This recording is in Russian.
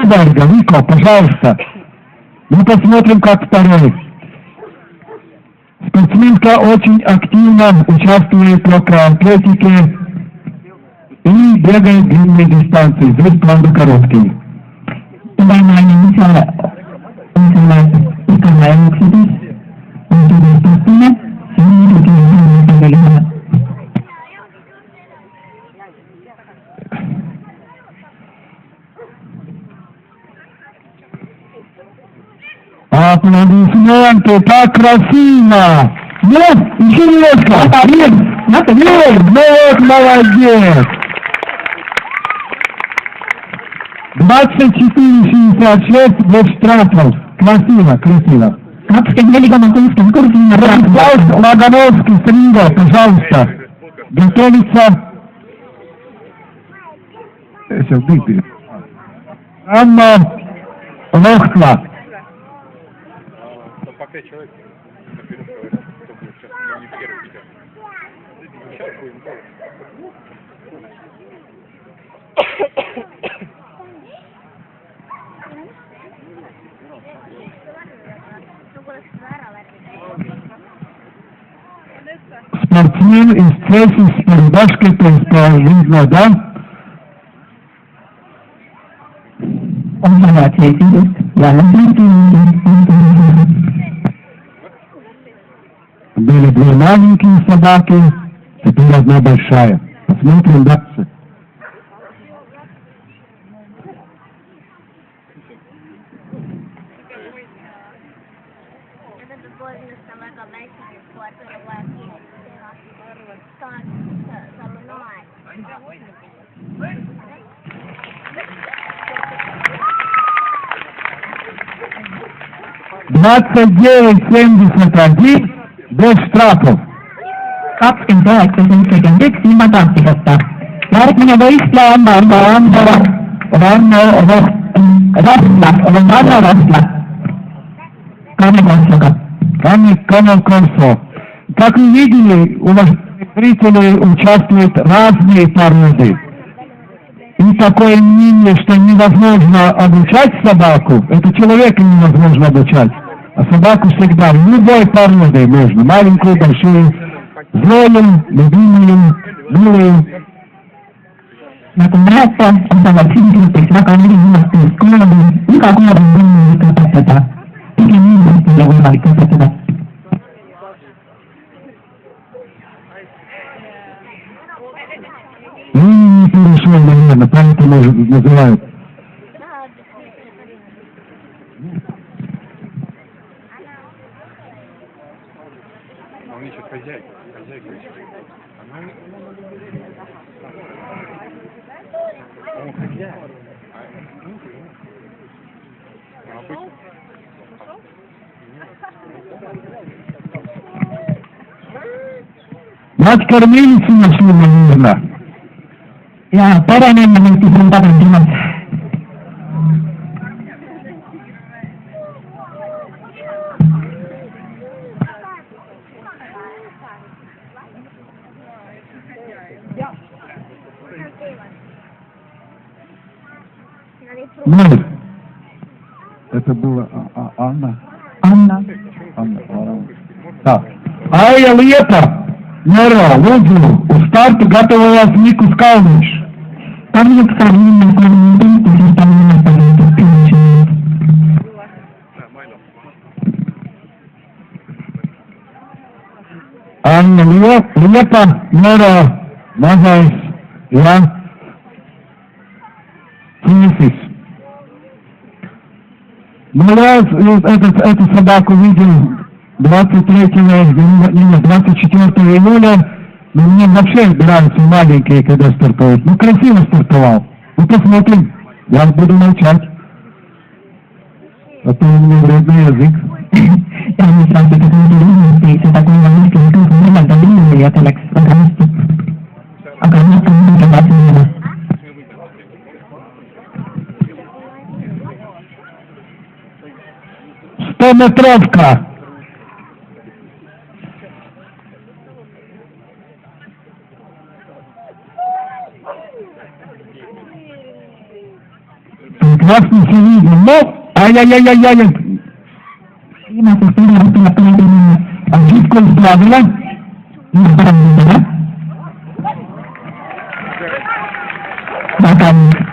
Барга, Вико, пожалуйста. Мы посмотрим, как второй. Спортсменка очень активно участвует в атлетике и бегает длинные дистанции. Здесь, правда, короткие. Аплодисменты, так красиво! Нет, еще немножко! Нет, ну вот молодец! 24-66 без штрафов. Красиво, красиво. Владислав Лагановский, Срига, пожалуйста. Готовится. Сейчас выпьем. Анна Лохтла. Пока человек наперед говорит, что будет сейчас не первый час. Сейчас будем делать. Спортсмен из Цеси с передачкой предположительно, да? Были две маленькие собаки, теперь одна большая. Посмотрим дальше. $29.71 без штрафов. Kaksikymmentä sekuntia, ilman taktiikasta. Järkminen voistaa Камен Консо. Как вы видели, уважаемые зрители, участвуют разные породы. И такое мнение, что невозможно обучать собаку, это человека невозможно обучать, а собаку всегда любой породы можно, маленькую, большую, злую, любимую, милую. Не перешел, наверное, поэтому называют. Он ищет хозяйку. Хозяйка ищет. Он хозяин. Мать кормилицу нашли, наверное. Ja peräinen mentti sen parantimat. Нет. Это было Анна. Anna. Анна. Да. Айя Лепа. Нера, Луджу, у старта готова вас Нику Скалныш. Павлик Савин на комменте, и там не находится. Анна Лепа, Нера, Мазайс, я, Финисис. Ну, я эту собаку видел 24 июля, но мне вообще нравятся маленькие, когда стартуют. Ну, красиво стартовал. Ну, посмотрим. Я буду молчать. А то у меня вредный язык. Я не знаю, как это не если такой маленький, то не надо длинный, я так ограничу. Ограничу, не давать. 100-метровка. прекрасно все видно, но ай-яй-яй-яй-яй, И нас успели распределить именно ошибку исправила. на да? Пока.